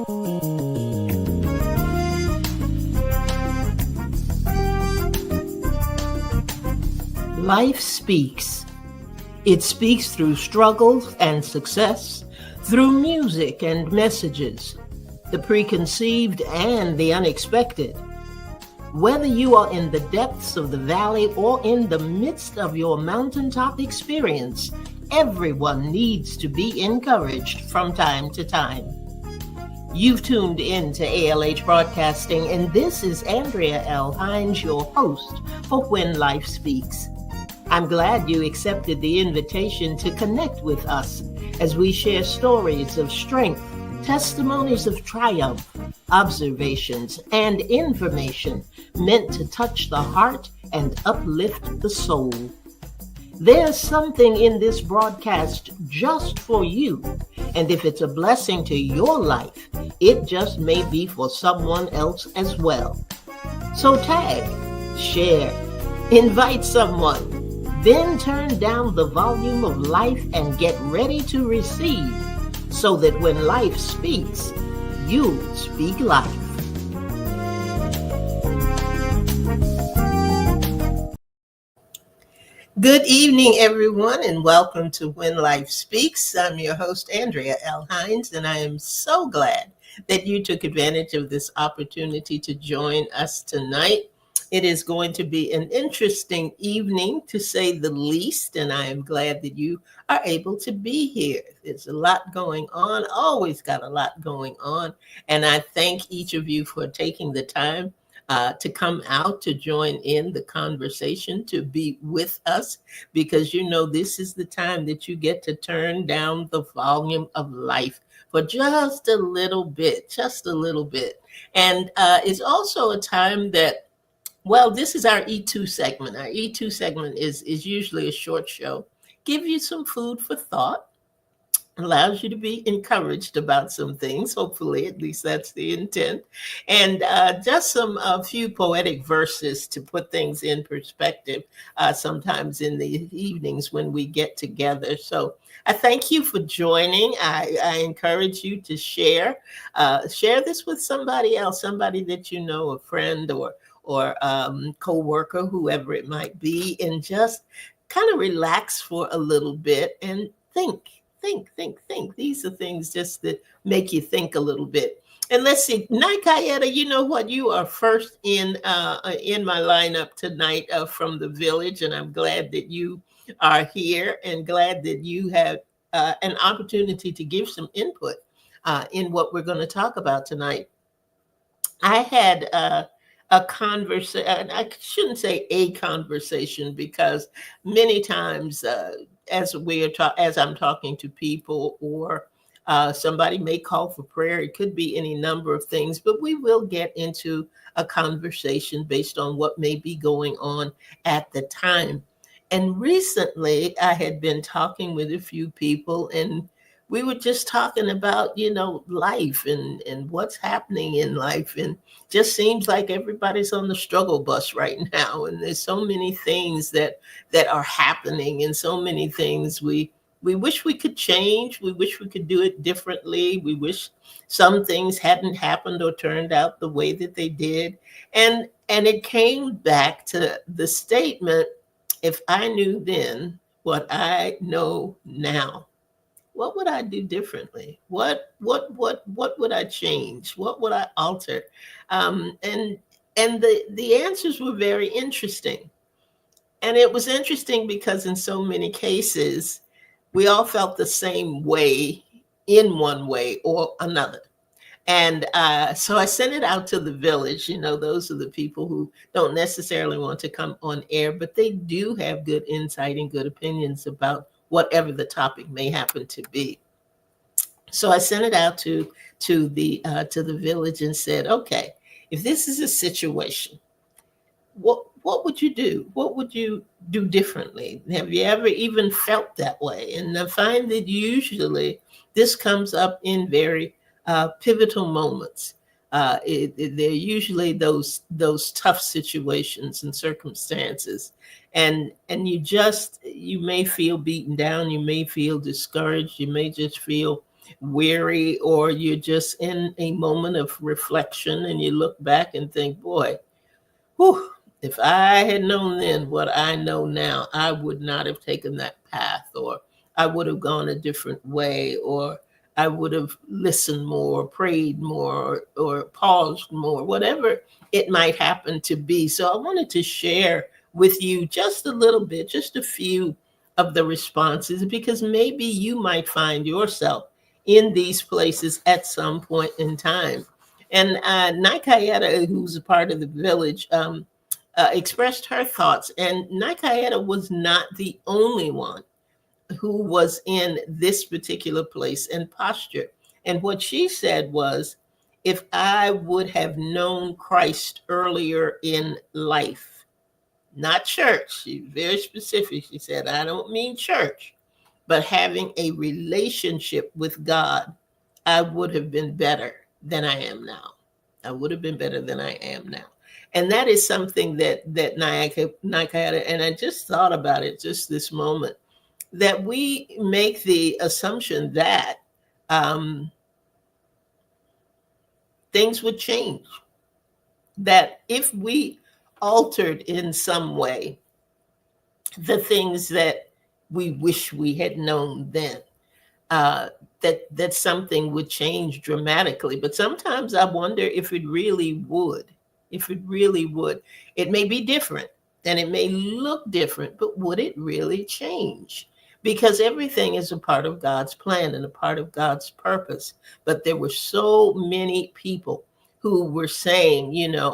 Life speaks. It speaks through struggle and success, through music and messages, the preconceived and the unexpected. Whether you are in the depths of the valley or in the midst of your mountaintop experience, everyone needs to be encouraged from time to time. You've tuned in to ALH Broadcasting, and this is Andrea L. Hines, your host for When Life Speaks. I'm glad you accepted the invitation to connect with us as we share stories of strength, testimonies of triumph, observations, and information meant to touch the heart and uplift the soul. There's something in this broadcast just for you, and if it's a blessing to your life, it just may be for someone else as well. So tag, share, invite someone, then turn down the volume of life and get ready to receive, so that when life speaks, you speak life. Good evening, everyone, and welcome to When Life Speaks. I'm your host, Andrea L. Hines, and I am so glad that you took advantage of this opportunity to join us tonight. It is going to be an interesting evening, to say the least, and I am glad that you are able to be here. There's a lot going on, always got a lot going on, and I thank each of you for taking the time to come out to join in the conversation, to be with us, because you know this is the time that you get to turn down the volume of life for just a little bit. And it's also a time that, well, this is our E2 segment. Our E2 segment is usually a short show. Give you some food for thought, allows you to be encouraged about some things. Hopefully, at least that's the intent. And just a few poetic verses to put things in perspective, sometimes in the evenings when we get together. So I thank you for joining. I encourage you to share this with somebody else, somebody that you know, a friend or co-worker, whoever it might be, and just kind of relax for a little bit and think. These are things just that make you think a little bit. And let's see, Naikayeta, you know what? You are first in my lineup tonight from the village, and I'm glad that you are here and glad that you have an opportunity to give some input in what we're going to talk about tonight. I had a conversation. I shouldn't say a conversation, because many times as I'm talking to people, or somebody may call for prayer, it could be any number of things, but we will get into a conversation based on what may be going on at the time. And recently I had been talking with a few people, and we were just talking about, life and what's happening in life. And just seems like everybody's on the struggle bus right now. And there's so many things that are happening, and so many things we wish we could change. We wish we could do it differently. We wish some things hadn't happened or turned out the way that they did. And it came back to the statement, if I knew then what I know now, what would I do differently? What would I change? What would I alter? And the answers were very interesting. And it was interesting because in so many cases, we all felt the same way in one way or another. And so I sent it out to the village. Those are the people who don't necessarily want to come on air, but they do have good insight and good opinions about whatever the topic may happen to be. So I sent it out to the village and said, okay, if this is a situation, what would you do? What would you do differently? Have you ever even felt that way? And I find that usually this comes up in very pivotal moments. They're usually those tough situations and circumstances. And you may feel beaten down, you may feel discouraged, you may just feel weary, or you're just in a moment of reflection and you look back and think, boy, whew, if I had known then what I know now, I would not have taken that path, or I would have gone a different way, or I would have listened more, prayed more, or paused more, whatever it might happen to be. So I wanted to share with you just a little bit, just a few of the responses, because maybe you might find yourself in these places at some point in time. And Nikayeta, who's a part of the village, expressed her thoughts. And Nikayeta was not the only one who was in this particular place and posture. And what she said was, if I would have known Christ earlier in life, not church, she's very specific. She said, I don't mean church, but having a relationship with God, I would have been better than I am now. I would have been better than I am now. And that is something that Nike had, and I just thought about it just this moment, that we make the assumption that um, things would change, that if we altered in some way the things that we wish we had known then, uh, that something would change dramatically. But sometimes I wonder if it really would. If it really would. It may be different and it may look different, but would it really change? Because everything is a part of God's plan and a part of God's purpose. But there were so many people who were saying,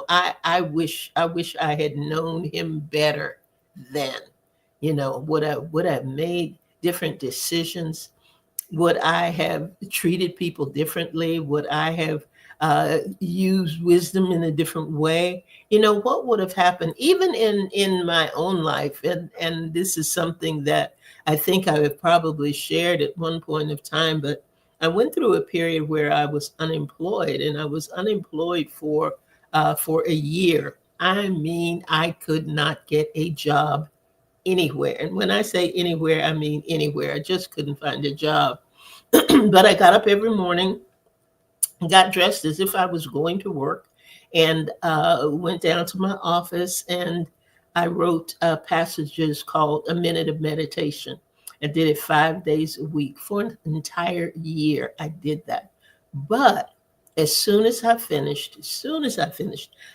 I wish I had known him better then. Would I have made different decisions? Would I have treated people differently? Would I have used wisdom in a different way? What would have happened even in my own life? And this is something that I think I have probably shared at one point of time, but I went through a period where I was unemployed, and I was unemployed for a year. I mean, I could not get a job anywhere. And when I say anywhere, I mean anywhere. I just couldn't find a job. But I got up every morning, got dressed as if I was going to work, and went down to my office, and I wrote passages called A Minute of Meditation. I did it 5 days a week for an entire year. I did that. But as soon as I finished,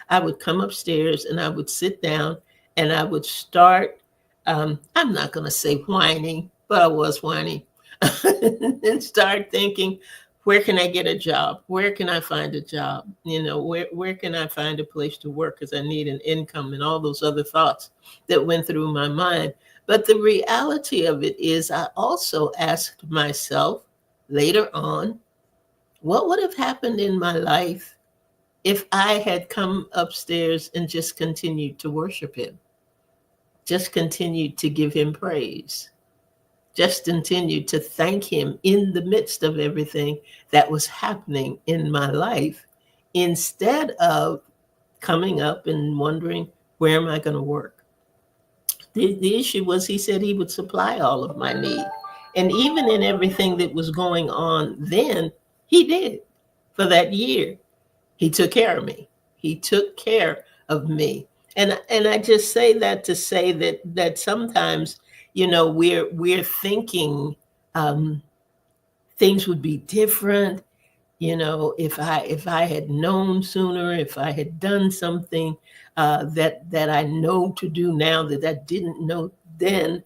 I would come upstairs and I would sit down and I would start, I'm not going to say whining, but I was whining, and start thinking, where can I get a job? Where can I find a job? Where can I find a place to work? Because I need an income, and all those other thoughts that went through my mind. But the reality of it is, I also asked myself later on, what would have happened in my life if I had come upstairs and just continued to worship him, just continued to give him praise, just continued to thank him in the midst of everything that was happening in my life, instead of coming up and wondering, where am I going to work? The issue was, he said he would supply all of my need. And even in everything that was going on then, he did. For that year, he took care of me. He took care of me. And I just say that to say that sometimes, we're thinking things would be different. If I had known sooner, if I had done something that I know to do now that I didn't know then,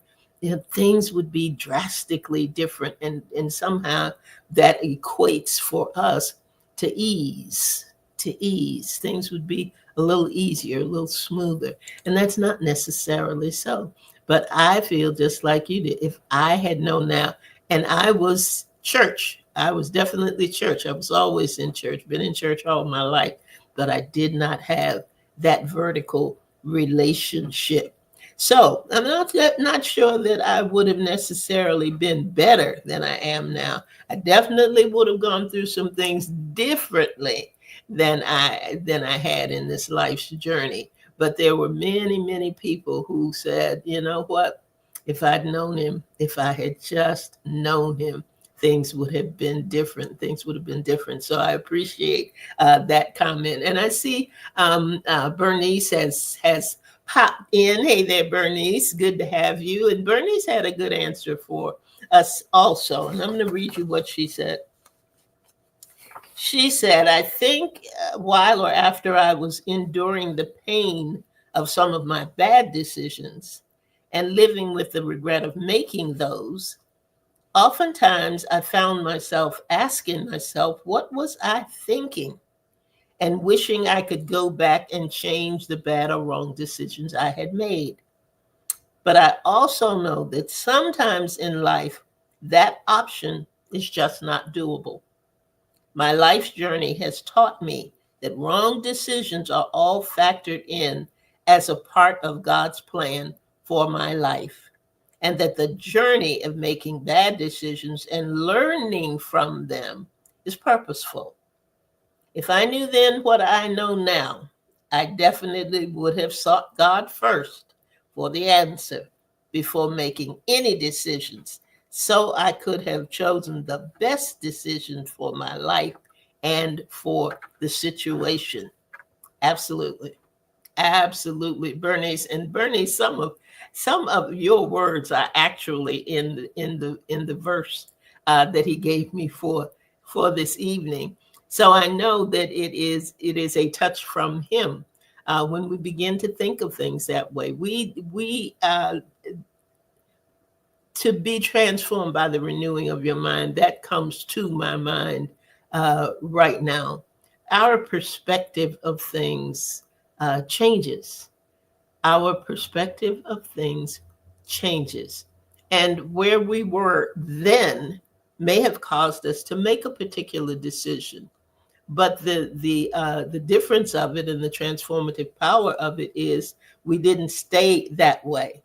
things would be drastically different. And somehow that equates for us to ease. Things would be a little easier, a little smoother. And that's not necessarily so. But I feel just like you did. If I had known now, and I was church, I was definitely church. I was always in church, been in church all my life, but I did not have that vertical relationship. So I'm not sure that I would have necessarily been better than I am now. I definitely would have gone through some things differently than I had in this life's journey. But there were many, many people who said, you know what? If I'd known him, if I had just known him, things would have been different. Things would have been different. So I appreciate that comment. And I see Bernice has popped in. Hey there, Bernice. Good to have you. And Bernice had a good answer for us also. And I'm going to read you what she said. She said, I think while or after I was enduring the pain of some of my bad decisions and living with the regret of making those, oftentimes I found myself asking myself, what was I thinking? And wishing I could go back and change the bad or wrong decisions I had made. But I also know that sometimes in life, that option is just not doable. My life's journey has taught me that wrong decisions are all factored in as a part of God's plan for my life, and that the journey of making bad decisions and learning from them is purposeful. If I knew then what I know now, I definitely would have sought God first for the answer before making any decisions, so I could have chosen the best decision for my life and for the situation. Absolutely. Absolutely, Bernice. And Bernice, some of your words are actually in the verse that he gave me for this evening. So I know that it is a touch from him. When we begin to think of things that way, we to be transformed by the renewing of your mind. That comes to my mind right now. Our perspective of things changes. Our perspective of things changes. And where we were then may have caused us to make a particular decision. But the difference of it and the transformative power of it is we didn't stay that way.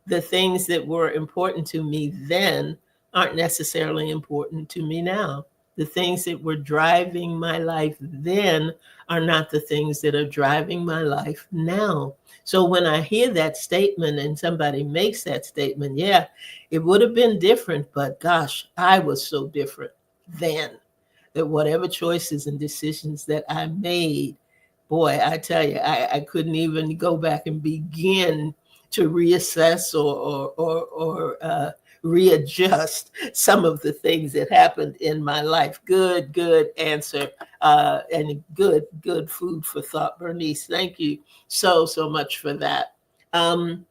The things that were important to me then aren't necessarily important to me now. The things that were driving my life then are not the things that are driving my life now. So when I hear that statement and somebody makes that statement, yeah, it would have been different, but gosh, I was so different then that whatever choices and decisions that I made, boy, I tell you, I couldn't even go back and begin to reassess or readjust some of the things that happened in my life. Good answer, and good food for thought, Bernice. Thank you so much for that. Trelyn,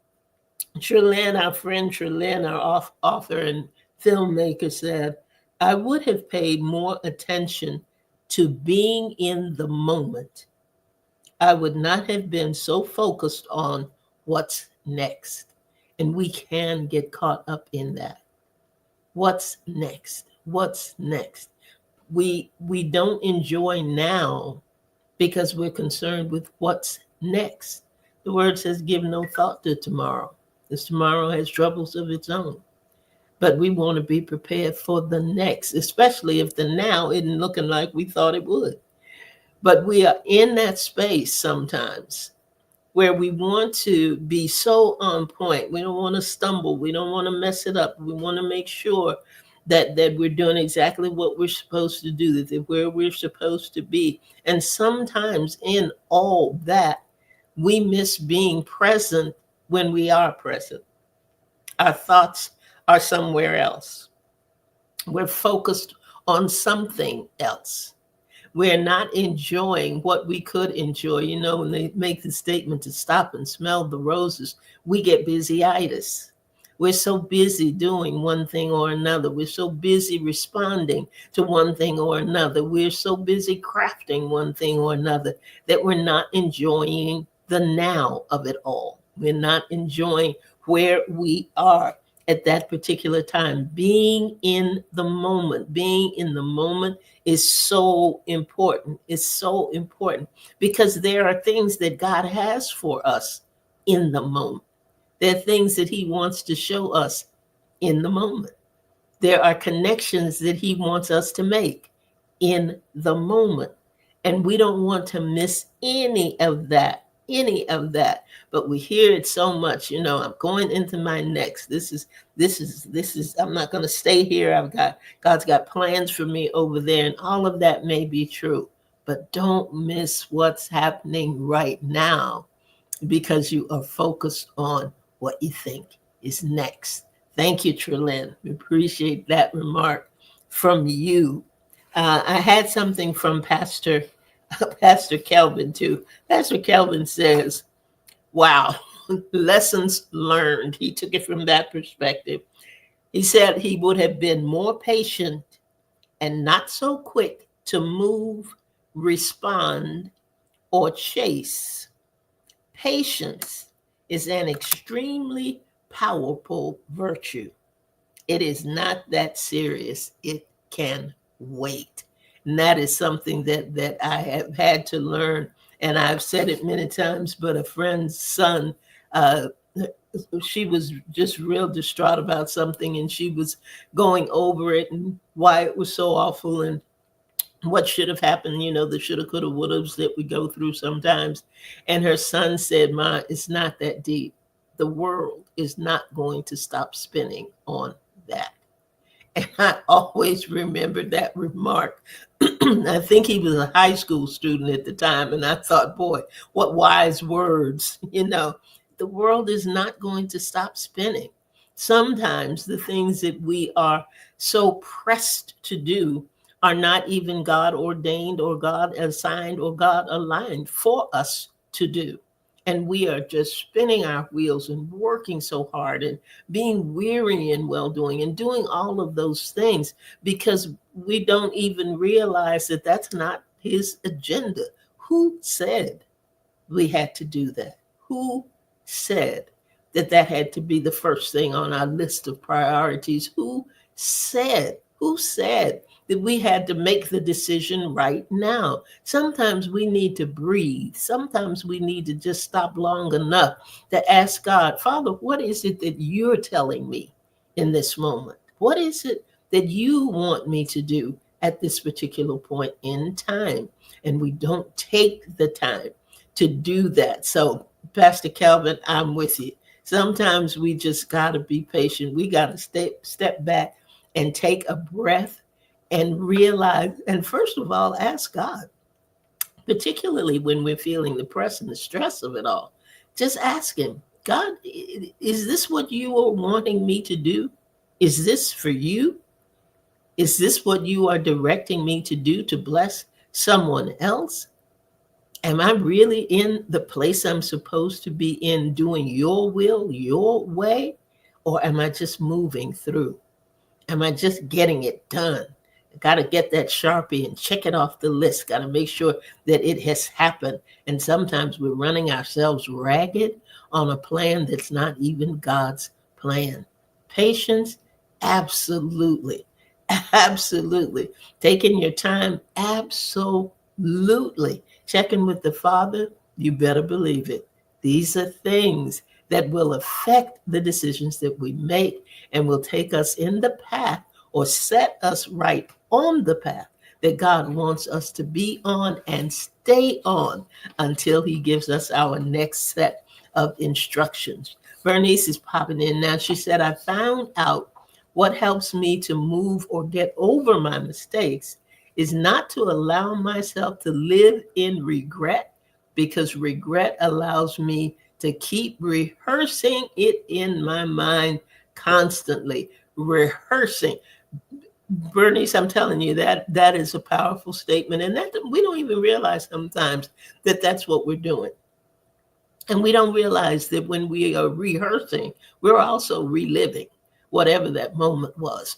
our friend Trelyn, our author and filmmaker, said, I would have paid more attention to being in the moment. I would not have been so focused on what's next. And we can get caught up in that. What's next? What's next? We don't enjoy now because we're concerned with what's next. The word says, give no thought to tomorrow, because tomorrow has troubles of its own. But we want to be prepared for the next, especially if the now isn't looking like we thought it would. But we are in that space sometimes where we want to be so on point. We don't want to stumble. We don't want to mess it up. We want to make sure that we're doing exactly what we're supposed to do, that where we're supposed to be. And sometimes in all that, we miss being present when we are present. Our thoughts are somewhere else. We're focused on something else. We're not enjoying what we could enjoy. You know, when they make the statement to stop and smell the roses, we get busyitis. We're so busy doing one thing or another. We're so busy responding to one thing or another. We're so busy crafting one thing or another that we're not enjoying the now of it all. We're not enjoying where we are at that particular time. Being in the moment is so important. It's so important because there are things that God has for us in the moment. There are things that he wants to show us in the moment. There are connections that he wants us to make in the moment. And we don't want to miss any of that any of that. But we hear it so much, I'm going into my next. This is I'm not going to stay here. God's got plans for me over there, and all of that may be true. But don't miss what's happening right now because you are focused on what you think is next. Thank you, Trelyn. We appreciate that remark from you. I had something from Pastor Kelvin too. Pastor Kelvin says, wow, lessons learned. He took it from that perspective. He said he would have been more patient and not so quick to move, respond, or chase. Patience is an extremely powerful virtue. It is not that serious. It can wait. And that is something that I have had to learn. And I've said it many times, but a friend's son, uh, she was just real distraught about something, and she was going over it and why it was so awful and what should have happened, the shoulda, coulda, wouldas that we go through sometimes. And her son said, Ma, it's not that deep. The world is not going to stop spinning on that. And I always remembered that remark. I think he was a high school student at the time. And I thought, boy, what wise words. The world is not going to stop spinning. Sometimes the things that we are so pressed to do are not even God ordained or God assigned or God aligned for us to do. And we are just spinning our wheels and working so hard and being weary in well doing and doing all of those things because we don't even realize that that's not his agenda. Who said we had to do that? Who said that had to be the first thing on our list of priorities? Who said that we had to make the decision right now? Sometimes we need to breathe. Sometimes we need to just stop long enough to ask God, Father, what is it that you're telling me in this moment? What is it that you want me to do at this particular point in time? And we don't take the time to do that. So, Pastor Calvin, I'm with you. Sometimes we just got to be patient. We got to step back and take a breath and realize, and first of all, ask God, particularly when we're feeling the press and the stress of it all. Just ask him, God, is this what you are wanting me to do? Is this for you? Is this what you are directing me to do to bless someone else? Am I really in the place I'm supposed to be in, doing your will, your way? Or am I just moving through? Am I just getting it done? Got to get that Sharpie and check it off the list. Got to make sure that it has happened. And sometimes we're running ourselves ragged on a plan that's not even God's plan. Patience, absolutely. Absolutely. Taking your time, absolutely. Checking with the Father, you better believe it. These are things that will affect the decisions that we make and will take us in the path or set us right on the path that God wants us to be on and stay on until he gives us our next set of instructions. Bernice is popping in now. She said, I found out what helps me to move or get over my mistakes is not to allow myself to live in regret, because regret allows me to keep rehearsing it in my mind constantly. Rehearsing. Bernice, I'm telling you, that is a powerful statement. And that we don't even realize sometimes that that's what we're doing. And we don't realize that when we are rehearsing, we're also reliving whatever that moment was.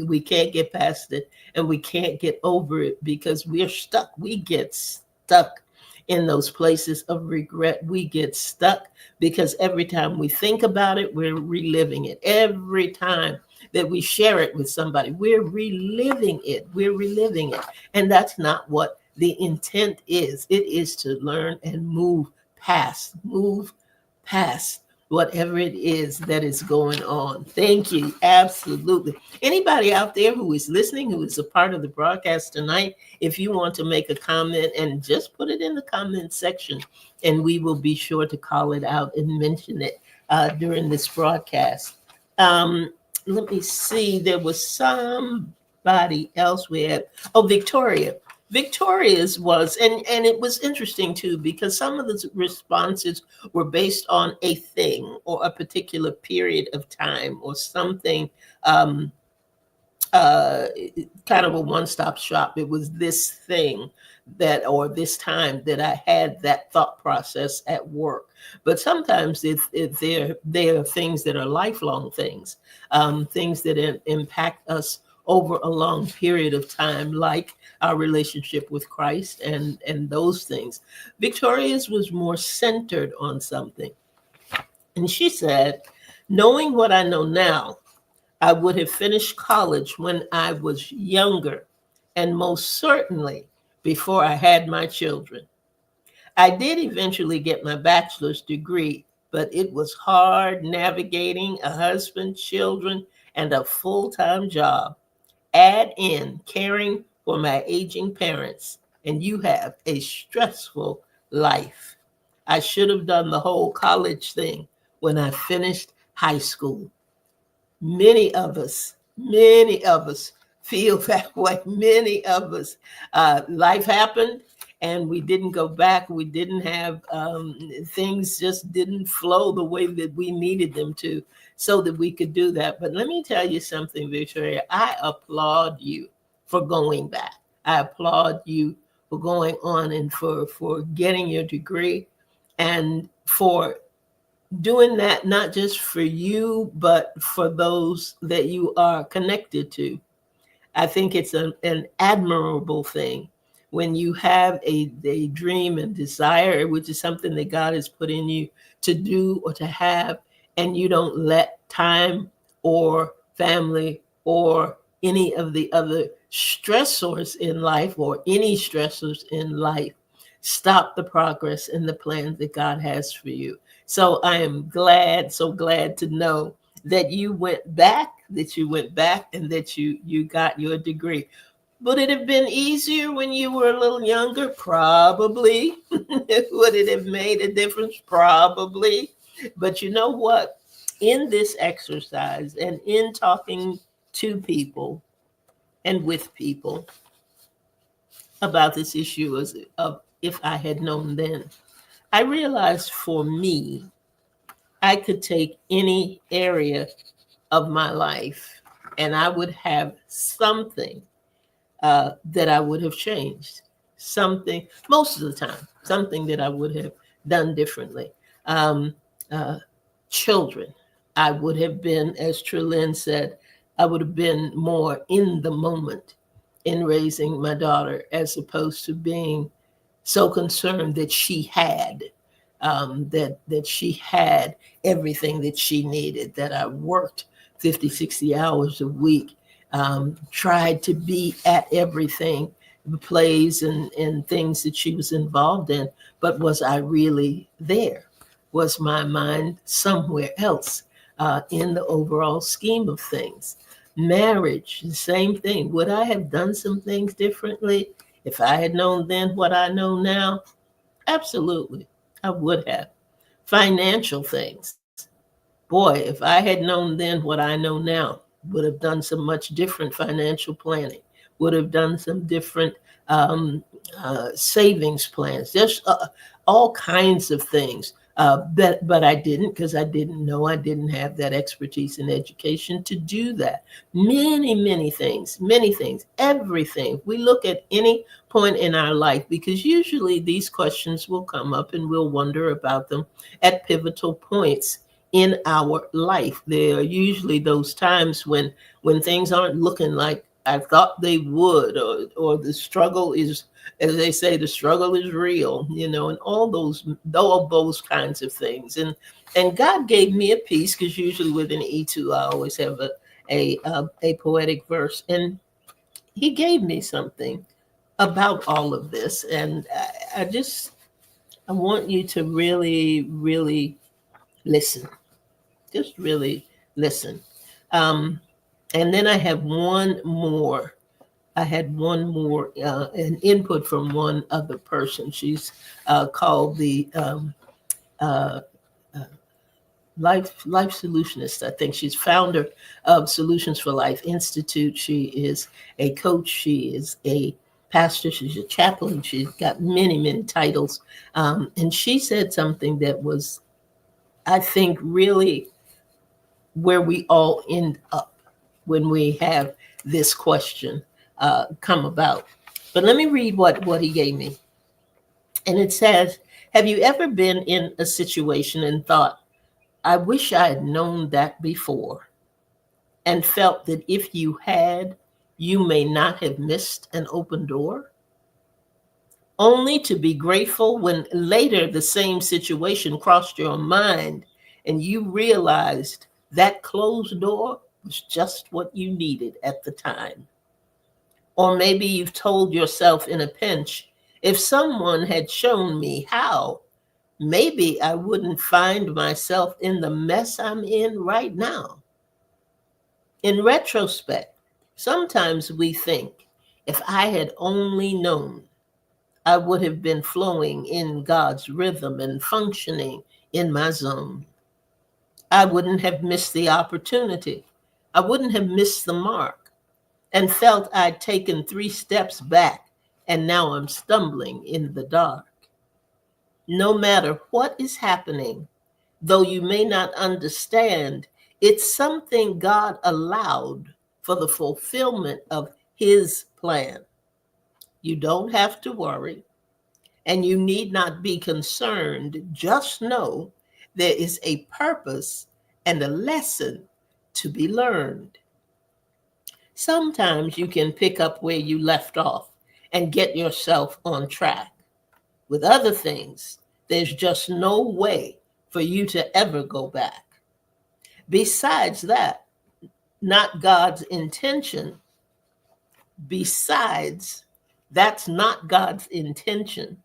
We can't get past it and we can't get over it because we're stuck. We get stuck in those places of regret. We get stuck because every time we think about it, we're reliving it. Every time that we share it with somebody, we're reliving it. We're reliving it. And that's not what the intent is. It is to learn and move past whatever it is that is going on. Thank you. Absolutely. Anybody out there who is listening, who is a part of the broadcast tonight, if you want to make a comment, and just put it in the comment section, and we will be sure to call it out and mention it during this broadcast. Um, Let me see. There was somebody else we had. Oh, Victoria. Victoria's was, and it was interesting too, because some of the responses were based on a thing or a particular period of time or something, um, uh, kind of a one-stop shop. It was this thing that, or this time that I had that thought process at work. But sometimes there are things that are lifelong things, things that impact us over a long period of time, like our relationship with Christ and those things. Victoria's was more centered on something. And she said, knowing what I know now, I would have finished college when I was younger, and most certainly before I had my children. I did eventually get my bachelor's degree, but it was hard navigating a husband, children, and a full time job. Add in caring for my aging parents, and you have a stressful life. I should have done the whole college thing when I finished high school. Many of us feel that way. Many of us, life happened and we didn't go back. We didn't have, things just didn't flow the way that we needed them to, so that we could do that. But let me tell you something, Victoria. I applaud you for going back. I applaud you for going on and for getting your degree, and for doing that not just for you, but for those that you are connected to. I think it's an admirable thing when you have a dream and desire, which is something that God has put in you to do or to have, and you don't let time or family or any of the other stressors in life, or any stressors in life, stop the progress and the plans that God has for you. So I am glad, so glad to know that you went back, and that you got your degree. Would it have been easier when you were a little younger? Probably. Would it have made a difference? Probably. But you know what? In this exercise and in talking to people and with people about this issue of if I had known then, I realized for me, I could take any area of my life and I would have something that I would have changed. Something, most of the time, something that I would have done differently. Um, uh, Children, I would have been, as Trelyn said, I would have been more in the moment in raising my daughter, as opposed to being so concerned that that she had everything that she needed, that I worked 50, 60 hours a week, tried to be at everything, the plays and things that she was involved in. But was I really there? Was my mind somewhere else in the overall scheme of things? Marriage, the same thing. Would I have done some things differently if I had known then what I know now? Absolutely, I would have. Financial things. Boy, if I had known then what I know now, would have done some much different financial planning, would have done some different savings plans, just all kinds of things. But I didn't, because I didn't know, I didn't have that expertise in education to do that. Many things, everything. We look at any point in our life, because usually these questions will come up and we'll wonder about them at pivotal points in our life. There are usually those times when things aren't looking like I thought they would, or the struggle is, as they say, the struggle is real, and all those kinds of things. And God gave me a piece, because usually with an E2, I always have a poetic verse, and He gave me something about all of this, and I want you to really, really listen. Just really listen. Um, and then I have one more. I had one more an input from one other person. She's called the uh, Life Solutionist. I think she's founder of Solutions for Life Institute. She is a coach. She is a pastor. She's a chaplain. She's got many titles. And she said something that was, I think, really where we all end up when we have this question come about. But let me read what he gave me. And it says, have you ever been in a situation and thought, I wish I had known that before, and felt that if you had, you may not have missed an open door? Only to be grateful when later the same situation crossed your mind and you realized that closed door was just what you needed at the time. Or maybe you've told yourself in a pinch, if someone had shown me how, maybe I wouldn't find myself in the mess I'm in right now. In retrospect, sometimes we think, if I had only known, I would have been flowing in God's rhythm and functioning in my zone. I wouldn't have missed the opportunity. I wouldn't have missed the mark and felt I'd taken 3 steps back and now I'm stumbling in the dark. No matter what is happening, though you may not understand, it's something God allowed for the fulfillment of His plan. You don't have to worry, and you need not be concerned. Just know there is a purpose and a lesson to be learned. Sometimes you can pick up where you left off and get yourself on track. With other things, there's just no way for you to ever go back. Besides that, not God's intention. Besides, that's not God's intention.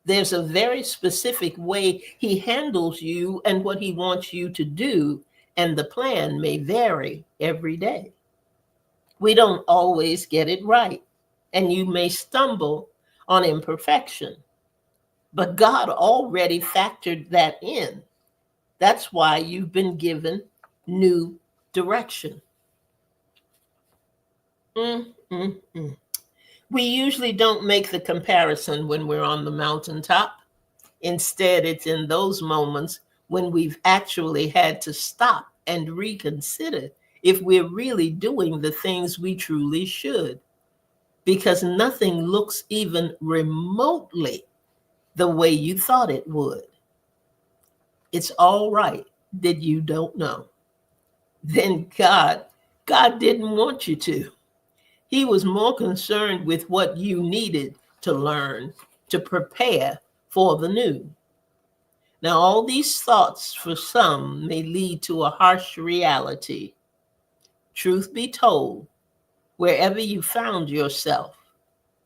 There's a very specific way He handles you and what He wants you to do, and the plan may vary every day. We don't always get it right, and you may stumble on imperfection, but God already factored that in. That's why you've been given new direction. Mm, mm, mm. We usually don't make the comparison when we're on the mountaintop. Instead, it's in those moments when we've actually had to stop and reconsider if we're really doing the things we truly should, because nothing looks even remotely the way you thought it would. It's all right that you don't know. Then God didn't want you to. He was more concerned with what you needed to learn to prepare for the new. Now, all these thoughts for some may lead to a harsh reality. Truth be told, wherever you found yourself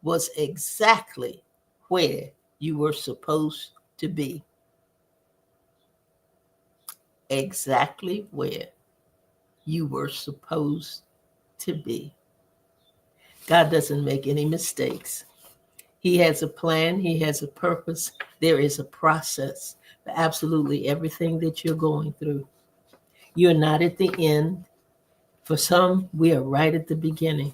was exactly where you were supposed to be. Exactly where you were supposed to be. God doesn't make any mistakes. He has a plan. He has a purpose. There is a process for absolutely everything that you're going through. You're not at the end. For some, we are right at the beginning.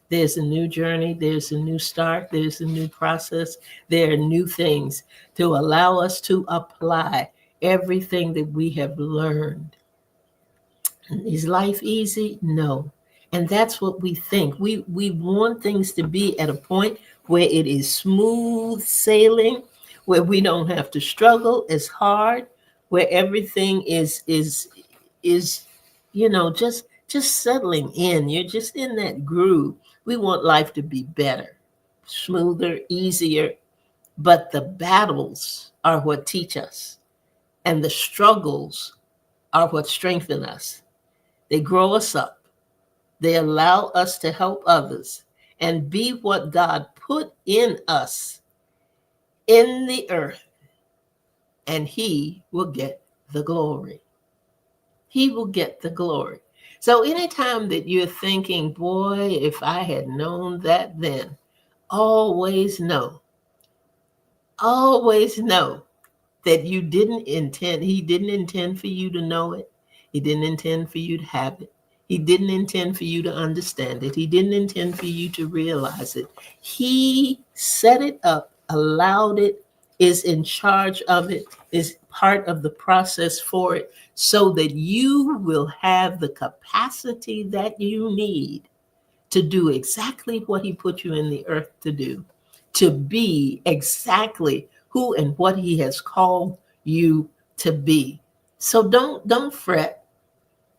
There's a new journey. There's a new start. There's a new process. There are new things to allow us to apply everything that we have learned. Is life easy? No. And that's what we think. We want things to be at a point where it is smooth sailing, where we don't have to struggle as hard, where everything is just settling in. You're just in that groove. We want life to be better, smoother, easier, but the battles are what teach us, and the struggles are what strengthen us. They grow us up. They allow us to help others and be what God put in us in the earth, and He will get the glory. He will get the glory. So anytime that you're thinking, boy, if I had known that then, always know, always know that he didn't intend for you to know it. He didn't intend for you to have it. He didn't intend for you to understand it. He didn't intend for you to realize it. He set it up, allowed it, is in charge of it, is part of the process for it, so that you will have the capacity that you need to do exactly what he put you in the earth to do, to be exactly who and what he has called you to be. So don't fret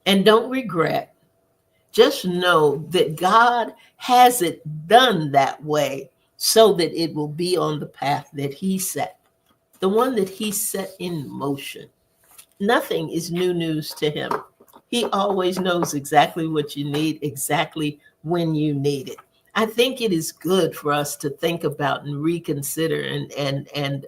and don't regret. Just know that God has it done that way so that it will be on the path that he set, the one that he set in motion. Nothing is new news to him. He always knows exactly what you need, exactly when you need it. I think it is good for us to think about and reconsider and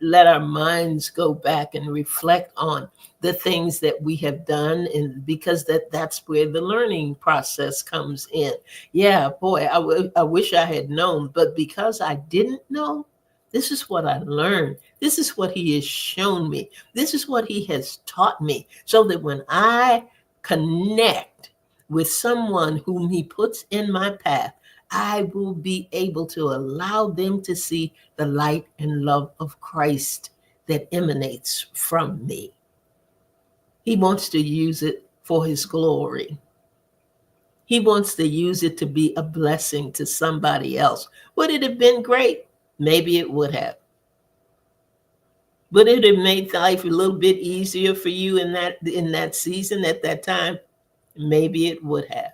let our minds go back and reflect on the things that we have done, and because that's where the learning process comes in. Yeah, boy, I wish I had known, but because I didn't know, this is what I learned. This is what he has shown me. This is what he has taught me, so that when I connect with someone whom he puts in my path, I will be able to allow them to see the light and love of Christ that emanates from me. He wants to use it for his glory. He wants to use it to be a blessing to somebody else. Would it have been great? Maybe it would have. Would it have made life a little bit easier for you in that season, at that time? Maybe it would have.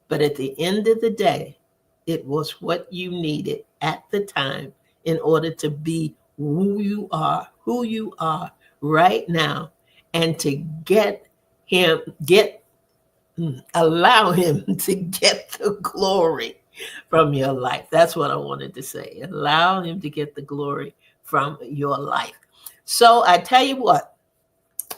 But at the end of the day, it was what you needed at the time in order to be who you are right now, and to allow him to get the glory from your life. That's what I wanted to say. Allow him to get the glory from your life. So I tell you what,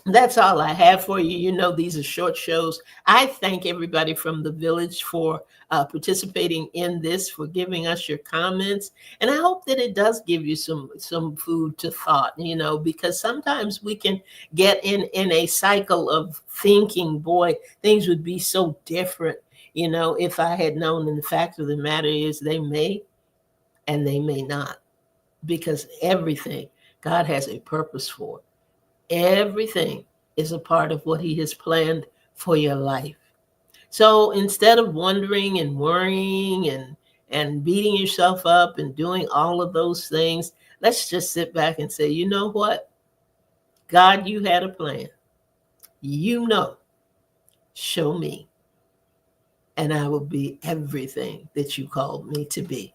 that's all I have for you. You know, these are short shows. I thank everybody from the village for participating in this, for giving us your comments, and I hope that it does give you some food to thought. You know, because sometimes we can get in a cycle of thinking, boy, things would be so different. You know, if I had known. And the fact of the matter is, they may and they may not, because everything God has a purpose for. Everything is a part of what he has planned for your life. So instead of wondering and worrying and beating yourself up and doing all of those things, let's just sit back and say, you know what? God, you had a plan. You know, show me, and I will be everything that you called me to be.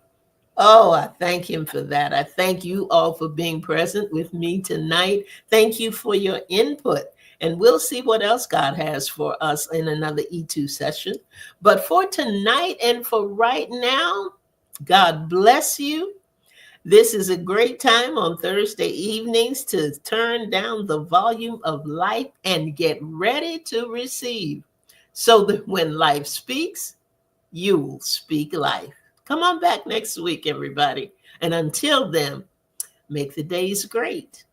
Oh, I thank him for that. I thank you all for being present with me tonight. Thank you for your input. And we'll see what else God has for us in another E2 session. But for tonight and for right now, God bless you. This is a great time on Thursday evenings to turn down the volume of life and get ready to receive, so that when life speaks, you'll speak life. Come on back next week, everybody. And until then, make the days great.